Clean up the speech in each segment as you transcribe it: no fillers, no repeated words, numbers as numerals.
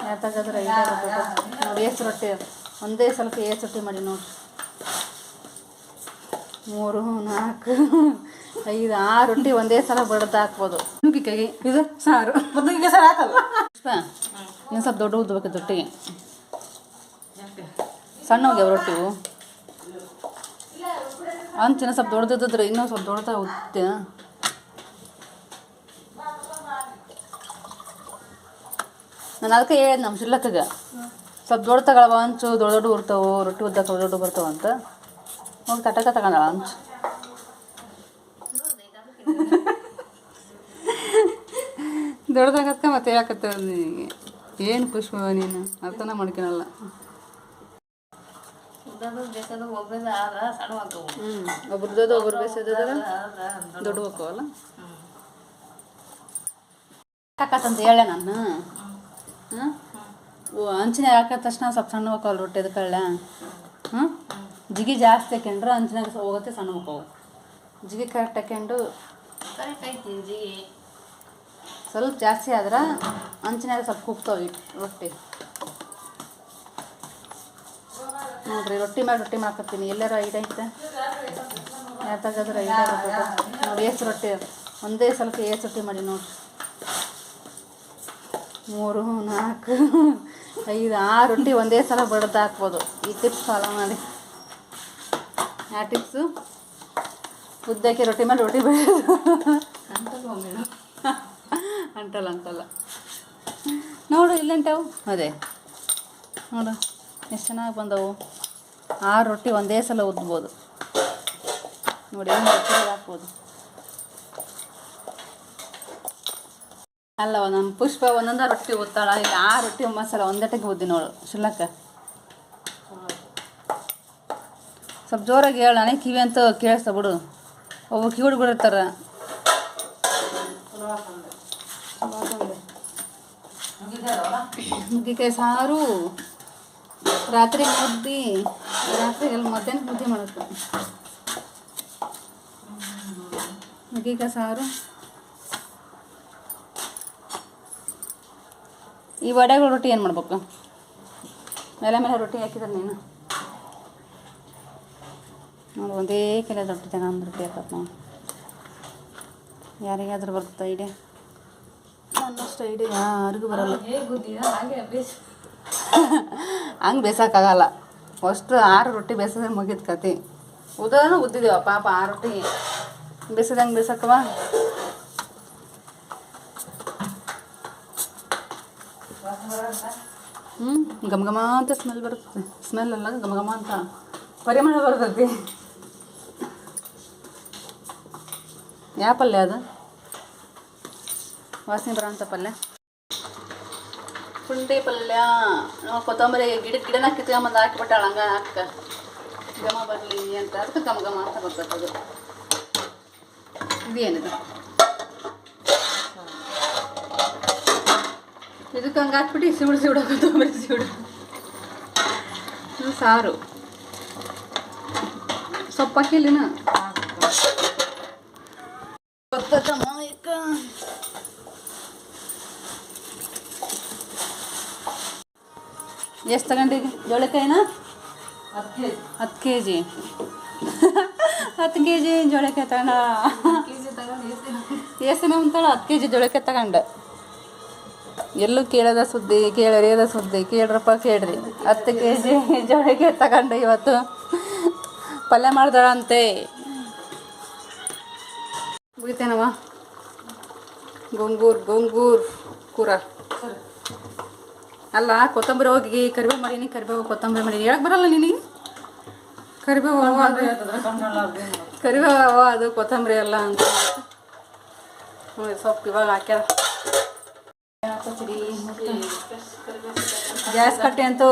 ಯಾತಾಗಾದ್ರೆ ನೋಡಿ ಏಸು ರೊಟ್ಟಿ ಒಂದೇ ಸ್ವಲ್ಪ ಏಸು ರೊಟ್ಟಿ ಮಾಡಿ ನೋಡಿ 3 4 5 6 ರೊಟ್ಟಿ ಒಂದೇ ಸಲ ಬಡ್ದು ಹಾಕ್ಬೋದು. ನುಗ್ಗಿಕಾಯಿ ಇದು ಸಾರು ನುಗ್ಗಿಕಾಯಿ ಸಾರು ಹಾಕಲ್ಲ ಇನ್ನು ಸ್ವಲ್ಪ ದೊಡ್ಡ ಉದ್ದಬೇಕು ರೊಟ್ಟಿಗೆ ಸಣ್ಣ ಹೋಗ್ಯಾವ ರೊಟ್ಟಿವು ಅಂಚಿನ ಸ್ವಲ್ಪ ದೊಡ್ಡದಿದ್ರೆ ಇನ್ನೂ ಸ್ವಲ್ಪ ದೊಡ್ಡದ ಉದ್ದೆ ನಾನು ಅದಕ್ಕೆ ಹೇಳಿದೆ ನಮ್ಮ ಶಿಲ್ಲಕ್ಕಗೆ ಸ್ವಲ್ಪ ದೊಡ್ಡ ತಗೊಳವ ಅಂಚು ದೊಡ್ಡ ದೊಡ್ಡ ಬರ್ತಾವೆ ರೊಟ್ಟಿ ಉದ್ದಕ್ಕೆ ದೊಡ್ಡ ದೊಡ್ಡ ಬರ್ತಾವಂತ ಹೋಗಿ ತಟಕ ತಗೊಂಡಳ ಅಂಚು ದೊಡ್ಡದಾಗತ್ತ ಮತ್ತೆ ಯಾಕತ್ತ ನಿನಗೆ ಏನು ಪುಷ್ಪ ನೀನು ಅರ್ಥನ ಮಾಡ್ಕೊಳಲ್ಲ. ಒಬ್ರದ್ದು ಒಬ್ರು ಬೇಸೋದಾಗ ದೊಡ್ಡ ಹೋಕ್ಕವಲ್ಲ ಹಾಕತ್ತಂತ ಹೇಳೆ ನಾನು ಅಂಚಿನ ಹಾಕಿದ ತಕ್ಷಣ ಸ್ವಲ್ಪ ಸಣ್ಣ ಹೋಕ್ಕವಲ್ಲ ರೊಟ್ಟಿ ಅದಕ್ಕಳ್ಳ ಜಿಗಿ ಜಾಸ್ತಿ ಹಾಕೊಂಡ್ರೆ ಅಂಚಿನಾಗ ಹೋಗುತ್ತೆ ಸಣ್ಣ ಹೋಕ್ಕವು ಜಿಗಿ ಕರೆಕ್ಟ್ ಹಾಕೊಂಡು ಕರೆಕ್ಟ್ ಐತಿ ಜಿಗಿ ಸ್ವಲ್ಪ ಜಾಸ್ತಿ ಆದ್ರೆ ಅಂಚಿನಾಗ ಸ್ವಲ್ಪ ಕುಗ್ತಾವೆ ರೊಟ್ಟಿ ನೋಡ್ರಿ ರೊಟ್ಟಿ ಮಾಡ್ಕೊತೀನಿ ಎಲ್ಲಾರು ಐಡ್ ಐತೆ ಯಾತಾಗಾದ್ರೆ ನೋಡಿ ಏಸು ರೊಟ್ಟಿ ಒಂದೇ ಸ್ವಲ್ಪ ಏಸು ರೊಟ್ಟಿ ಮಾಡಿ ನೋಡಿ 3 4 5 6 ರೊಟ್ಟಿ ಒಂದೇ ಸಲ ಬಡ್ದು ಹಾಕ್ಬೋದು. ಈ ಟಿಪ್ಸ್ ಫಾಲೋ ಮಾಡಿ. ಆ ಟಿಪ್ಸು ಉದ್ದಕ್ಕೆ ರೊಟ್ಟಿ ಮಾಡಿ ರೊಟ್ಟಿ ಬೆಳೆಯೋದು ಅಂಟಲ್ಲ ನೋಡು ಇಲ್ಲಂಟವು ಅದೇ ನೋಡು ಎಷ್ಟು ಚೆನ್ನಾಗಿ ಬಂದವು 6 ರೊಟ್ಟಿ ಒಂದೇ ಸಲ ಉದ್ಬೋದು ನೋಡಿ ಹಾಕ್ಬೋದು. ಅಲ್ಲವ ನಮ್ಮ ಪುಷ್ಪ ಒಂದೊಂದು ರೊಟ್ಟಿ ಉತ್ತಾಳ ಈಗ 6 ರೊಟ್ಟಿ ಮಸಾಲ ಒಂದೆಟ್ಟಿಗೆ ಉದ್ದಿ ನೋಡು ಶಿಲ್ಲಕ್ಕ ಸ್ವಲ್ಪ ಜೋರಾಗಿ ಹೇಳ ನನಗೆ ಕಿವಿ ಅಂತ ಕೇಳಿಸ್ತಾ ಬಿಡು ಒಬ್ಬ ಕಿವಿಡ್ ಬಿಡಿರ್ತಾರೆ. ನುಗ್ಗಿಕಾಯಿ ಸಾರು ರಾತ್ರಿ ಮುದ್ದಿ ರಾತ್ರಿಗೆಲ್ಲ ಮಧ್ಯಾಹ್ನ ಮುದ್ದೆ ಮಾಡುತ್ತೆ ನುಗ್ಗಿಕಾಯಿ ಸಾರು. ಈ ವಡೆಗಳು ರೊಟ್ಟಿ ಏನು ಮಾಡ್ಬೇಕು ಮೇಲೆ ರೊಟ್ಟಿ ಹಾಕಿದ್ರೆ ನೀನು ನೋಡಿ ಒಂದೇ ಕೆಲ ರೊಟ್ಟಿ ತಗೊಂಡು ರೊಟ್ಟಿ ಹಾಕತ್ತೆ ನಾವು ಯಾರಿಗಾದ್ರೂ ಬರ್ತದೆ ಐಡಿಯಾ ನನ್ನಷ್ಟು ಐಡಿಯಾ ಯಾರಿಗೂ ಬರಲ್ಲ ಹಂಗೆ ಬೇಸೋಕ್ಕಾಗಲ್ಲ ಅಷ್ಟು 6 ರೊಟ್ಟಿ ಬೇಯಿಸಿದ್ರೆ ಮುಗಿದ ಕತೆ ಉದಾನು ಉದ್ದಿದ್ದೇವ ಪಾಪ 6 ರೊಟ್ಟಿ ಬೇಯಿಸಿದಂಗೆ ಬೇಸಕ್ಕವ ಘಮ ಅಂತ ಸ್ಮೆಲ್ ಬರುತ್ತೆ ಸ್ಮೆಲ್ ಅಲ್ಲ ಘಮ ಅಂತ ಪರಿಮಳ ಬರ್ತೈತಿ. ಯಾವ ಪಲ್ಯ ಅದು ವಾಸನೆ ಬರೋಂಥ ಪಲ್ಯ ಪುಂಡಿ ಪಲ್ಯ ಕೊತ್ತಂಬರಿ ಗಿಡನ ಕಿತ್ಕೊಂಬಂದು ಹಾಕಿಬಿಟ್ಟಾಳ ಹಂಗೆ ಹಾಕ ಘಮ ಬರಲಿ ಅಂತ ಅದಕ್ಕೆ ಘಮ ಅಂತ ಬರ್ತದೆ ಅದು. ಇದೇನಿದು ಇದಕ್ಕೆ ಹಂಗೆ ಹಾಕ್ಬಿಟ್ಟು ಸಿಬಿಡು ಕೊತ್ತಂಬರಿ ಸಿಬಿಡು ಸಾರು ಸೊಪ್ಪು ಹಾಕಿಲ್ಲಿನ ಎಷ್ಟು ತಗೊಂಡಿಗೆ ಜೋಳಕಾಯಿನ 10 kg 10 kg ಜೋಳಕಾಯಿ ತಗೊಂಡ ಏಸಿನ ಅಂತಾಳ 10 kg ಜೋಳಕಾಯಿ ತಗೊಂಡೆ ಎಲ್ಲೂ ಕೇಳದ ಸುದ್ದಿ ಕೇಳರಿಯದ ಸುದ್ದಿ ಕೇಳ್ರಪ್ಪ ಕೇಳ್ರಿ 10 kg ಜೋಳಕಾಯಿ ತಗೊಂಡು ಇವತ್ತು ಪಲ್ಯ ಮಾಡ್ದಾಳಂತೆ ಮುಗಿತೇನವ ಗೋಂಗೂರ್ ಕೂರ ಅಲ್ಲ ಕೊತ್ತಂಬರಿ ಹೋಗಿ ಕರಿಬೇವು ಮಾಡೀನಿ ಕರಿಬೇವು ಕೊತ್ತಂಬರಿ ಮಾಡೀನಿ ಹೇಳಕ್ಕೆ ಬರಲ್ಲ ನಿನಗೆ ಕರಿಬೇವು ಅದು ಕೊತ್ತಂಬರಿ ಎಲ್ಲ ಅಂತ ನೋಡಿ ಸೊಪ್ಪು ಇವಾಗ ಹಾಕ್ಯಾರ ಗ್ಯಾಸ್ ಕಟ್ಟೆ ಅಂತೂ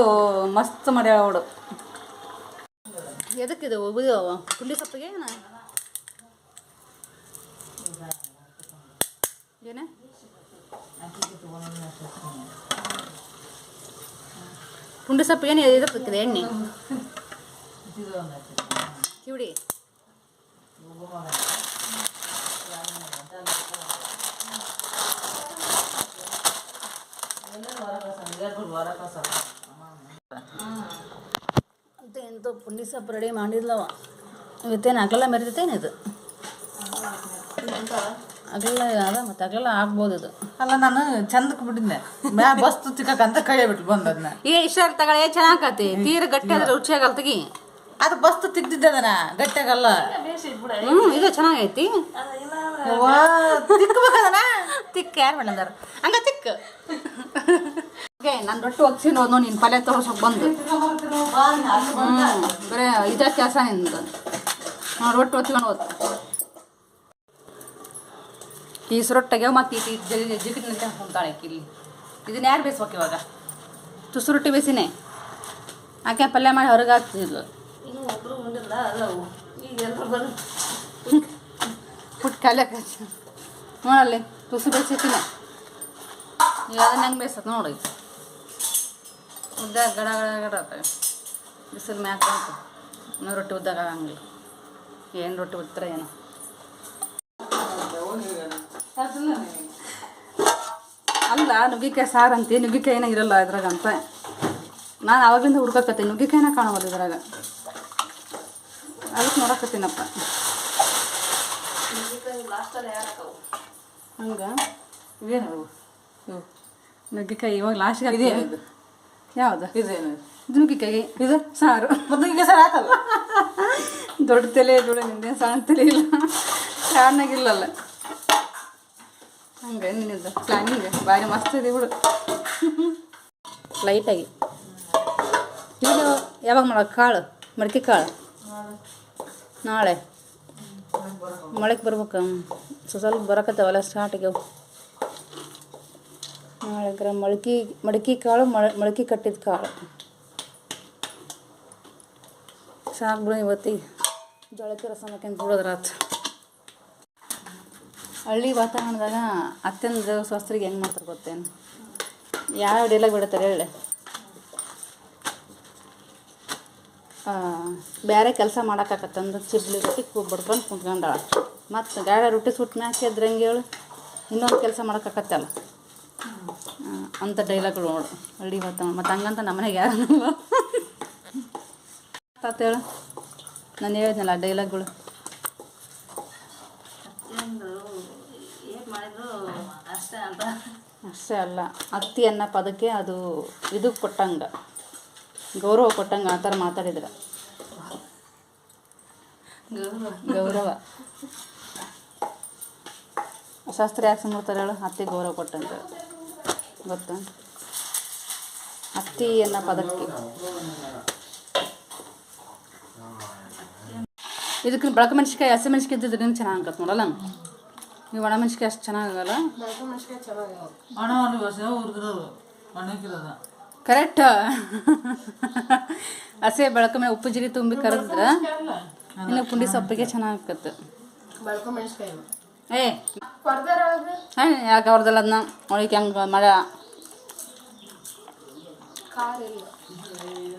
ಮಸ್ತ್ ಮಾಡ್ಯಾಳ ಅವಳು ಎದಕ್ಕಿದೆ ಉಳಿದವ ಪುಂಡಿ ಸೊಪ್ಪಿಗೆ ಏನೇ ಪುಂಡಿ ಸೊಪ್ಪು ಏನು ಎದಕ್ಕಿದೆ ಎಣ್ಣೆ ಕಿವಿಡಿ ಅಂತ ಎಂತ ಪುಂಡಿ ಸೊಪ್ಪು ರೆಡಿ ಮಾಡಿದ್ಲವ. ಇವತ್ತೇನು ಅಗಲ ಮೆರೆದೈತೇನು ಇದು? ಅಗಲ ಅದ ಮತ್ತೆ ಅಗಲ ಆಗ್ಬೋದು ಇದು. ಅಲ್ಲ ನಾನು ಚಂದಕ್ಕೆ ಬಿಟ್ಟಿದ್ದೆ ಮ್ಯಾ ಬಸ್ತು ತಿಕ್ಕಂತ ಕೈ ಬಿಟ್ಟು ಬಂದದ್ನ. ಇಷ್ಟ ತಗೊಳ್ಳಿ ಚೆನ್ನಾಗತಿ. ತೀರ ಗಟ್ಟಿ ಆದ್ರೆ ರುಚಿಯಾಗಲ್ಲ ತೆಗಿ. ಅದು ಬಸ್ತು ತಿಕ್ತಿದ್ದದನ ಗಟ್ಟಿಯಾಗಲ್ಲ. ಇದು ಚೆನ್ನಾಗೈತಿ. ತಿಕ್ಕಬೇಕದನ ತಿಕ್ಕ ಯಾರು ಮೇಡಂದಾರ ಹಂಗ ತಿಕ್ಕ. ನಾನು ರೊಟ್ಟಿ ಒಗ್ಸಿ ನೋಡ್ ನೀನು ಪಲ್ಯ ತೋರ್ಸೋಕೆ ಬಂದು ಬರೇ ಇದ ಕೆಲಸ ನಿಂದು. ನಾನು ರೊಟ್ಟಿ ಒತ್ಕೊಂಡು ಹೋದ್ ಈ ರೊಟ್ಟಿಗೆ ಮತ್ತೆ ಜಿಗಿಟ್ ನಿಂತ ಕುಂತಾಳೆ ಇಲ್ಲಿ. ಇದನ್ನ ಯಾರು ಬೇಯಿಸ್ಬೇಕು ಇವಾಗ? ತುಸು ರೊಟ್ಟಿ ಬೇಯಿಸಿನೇ ಆಕೆ ಪಲ್ಯ ಮಾಡಿ ಹೊರಗೆ ಹಾಕ್ತಿದ್ಲು. ಪುಟ್ಟು ಕಾಲೇ ನೋಡಲ್ಲಿ ತುಸು ಬೇಯಿಸಿತೀನಿ. ಈಗ ಅದನ್ನ ಹೆಂಗೆ ಬೇಯಿಸತ್ ನೋಡಿ. ಉದ್ದಾಗ ಗಡ ಗಡ ಗಡ ಆಗ್ತವೆ. ಬಿಸಿಲು ಮ್ಯಾಕ್ ಬಂತು. ಇನ್ನೂ ರೊಟ್ಟಿ ಉದ್ದಾಗ ಆಗಂಗಿಲ್ಲ. ಏನು ರೊಟ್ಟಿ ಉತ್ತರ ಏನೋ ಅಲ್ಲ. ನುಗ್ಗಿಕಾಯಿ ಸಾರು ಅಂತೀ, ನುಗ್ಗಿಕಾಯಿ ಏನೋ ಇರಲ್ಲ ಇದ್ರಾಗ ಅಂತ ನಾನು ಆವಾಗಲಿಂದ ಹುಡ್ಕಕತ್ತೀನಿ. ನುಗ್ಗಿಕಾಯಿನ ಕಾಣವಲ್ಲ ಇದ್ರಾಗ. ಅದಕ್ಕೆ ನೋಡಕತ್ತೀನಪ್ಪ. ಹಂಗೆ ಇವೇನು ನುಗ್ಗಿಕಾಯಿ ಇವಾಗ ಲಾಸ್ಟಿಗೆ ಇದೆ. ಯಾವುದು ಇದೇನು ಇದು? ನುಗ್ಗಿಕಾಯಿ ಇದು ಸಾರು. ಮತ್ತೆ ಈಗ ಸರ್ ಹಾಕಲ್ಲ. ದೊಡ್ಡ ತಲೆ ದೊಡ್ಡ ನಿಂದೇನು ಸಣ್ಣ ತಲೆ ಇಲ್ಲ, ಸಣ್ಣಗಿಲ್ಲಲ್ಲ. ಹಂಗೆ ನಿಂದು ಪ್ಲ್ಯಾನಿಂಗ್ ಭಾರಿ ಮಸ್ತ್ ಇದೆ ಬಿಡು. ಲೈಟಾಗಿ ಇದು ಯಾವಾಗ ಮಾಡೋದು? ಕಾಳು ಮಡಿಕೆ ಕಾಳು ನಾಳೆ ಮೊಳಕೆ ಬರ್ಬೇಕು. ಸ್ವಲ್ಪ ಬರಕತ್ತವಲ್ಲ ಸ್ಟಾರ್ಟ್ ಆಗ್ಯಾವ. ನಾಳೆ ಮಡಿಕೆ ಕಾಳು ಮೊಳಕೆ ಕಟ್ಟಿದ ಕಾಳು ಸಾಕು ಬಿಡು. ಇವತ್ತಿಗೆ ಜೋಳಕ್ಕೆ ರಸ ಮಾಡ್ಕೊಂಡು ಬಿಡೋದ್ರಾತು. ಹಳ್ಳಿ ವಾತಾವರಣದಾಗ ಅತ್ಯಂತ ಸ್ವಸ್ಥರಿಗೆ ಹೆಂಗೆ ಮಾಡ್ತಾರೆ ಗೊತ್ತೇನು? ಯಾವ ಡೈಲಾಗ್ ಬಿಡ್ತಾರೆ ಹೇಳಿ. ಬೇರೆ ಕೆಲಸ ಮಾಡೋಕ್ಕಾಗತ್ತಂದ್ರೆ ಚಿಬ್ಲಿ ರೊಟ್ಟಿ ಬಡ್ಕೊಂಡು ಕುಂತ್ಕೊಂಡಾಳ. ಮತ್ತು ಗಾಡಿ ರೊಟ್ಟಿ ಸುಟ್ಟು ಮ್ಯಾಕೆ ಎದ್ರೆ ಹೆಂಗೆ ಹೇಳು? ಇನ್ನೊಂದು ಕೆಲಸ ಮಾಡೋಕ್ಕಾಗತ್ತಲ್ಲ ಅಂಥ ಡೈಲಾಗ್ಗಳು ನೋಡು ಹಳ್ಳಿ ವಾತಾವರಣ. ಮತ್ತು ಹಂಗಂತ ನಮ್ಮನೆಗೆ ಯಾರನ್ನಲ್ಲ ಹೇಳು. ನಾನು ಹೇಳಿದ್ನಲ್ಲ ಡೈಲಾಗ್ಗಳು. ಅಷ್ಟೇ ಅಲ್ಲ, ಅತ್ತಿ ಅನ್ನೋ ಪದಕ್ಕೆ ಅದು ಇದು ಕೊಟ್ಟಂಗೆ, ಗೌರವ ಕೊಟ್ಟಂಗೆ ಆ ಥರ ಮಾತಾಡಿದ್ರೆ. ಗೌರವ ಶಾಸ್ತ್ರ ಯಾಕೆ ಸಂಬರ್ತಾರೆ ಹೇಳು? ಅತ್ತಿ ಗೌರವ ಕೊಟ್ಟಂಗೆ ಗೊತ್ತಾ? ಅತ್ತಿ ಅನ್ನೋ ಪದಕ್ಕೆ ಇದಕ್ಕೆ ಬೆಳಕು ಮೆಣಸಿಕಾಯಿ ಹಸಿ ಮೆಣಸಿಕಾಯಿ ಇದ್ದಿದ್ರೆ ಚೆನ್ನಾಗಿ ಅನ್ಕತ್ ನೋಡಲ್ಲ. ನೀವು ಒಣ ಮೆಣಸಿಕಾಯಿ ಅಷ್ಟು ಚೆನ್ನಾಗಲ್ಲ. ಕರೆಕ್ಟ್. ಹಸಿ ಬೆಳಕು ಮೇಲೆ ಉಪ್ಪು ಜಿರಿ ತುಂಬಿ ಕರೆದ್ರೆ ಇನ್ನು ಪುಂಡಿ ಸೊಪ್ಪಿಗೆ ಚೆನ್ನಾಗತ್ತೆ. ಯಾಕೆ ಅವ್ರದಲ್ಲ ಅದನ್ನ ಒಳಗೆ ಹೆಂಗೆ ಮರ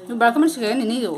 ನೀವು ಬೆಳಕು ಮೆಣಸಿಕಾಯಿ ನಿನಗೆ